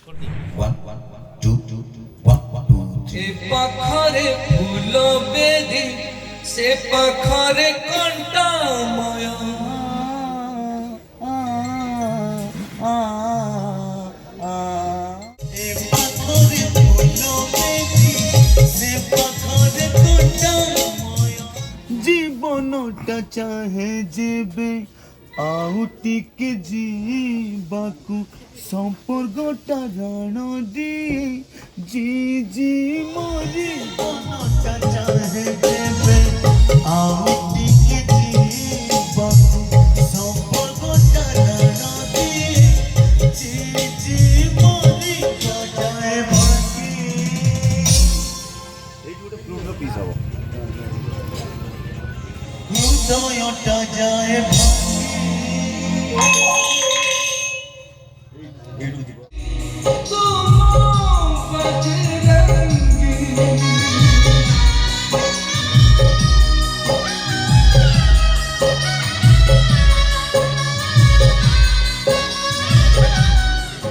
One, two, one, two, three. পাখরে ফুল বেদি সে পাখরে কণ্টাময় জীবনটা চাহে যেবে ଆଉ ଟିକେ ଯିବାକୁ ସମ୍ପର୍କଟା ରାଣ ଦିଏ ଜି ମୋରି ମନଟା ଚାହେଁ ଯେବେ ଆଉ ଟିକେ ଯିବାକୁ ସମ୍ପର୍କଟା ରାଣ ଦିଏ ଜି ମୋରି ଯାଏ ଭାଙ୍ଗି ଏଇଠି ଗୋଟେ ଫ୍ଲୁଟର ପିସ୍ ହବ ହୃଦୟଟା ଯାଏ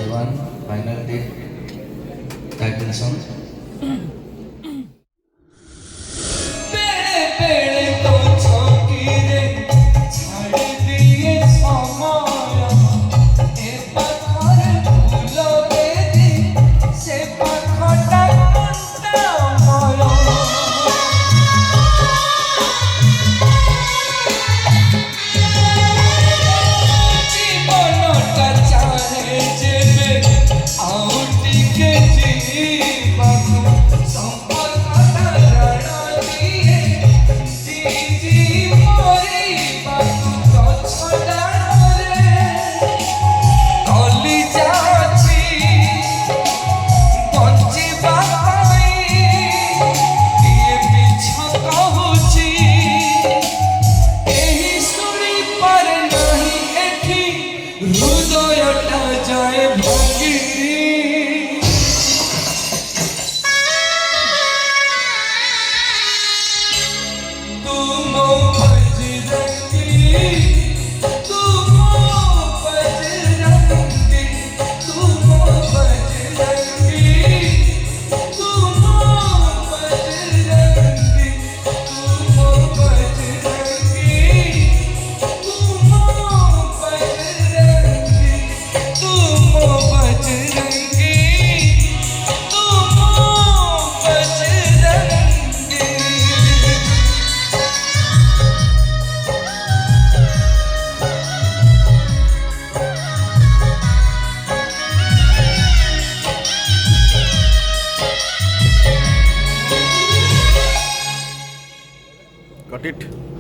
One final date title song. হৃদয়টা যায় ভাঙি Got it.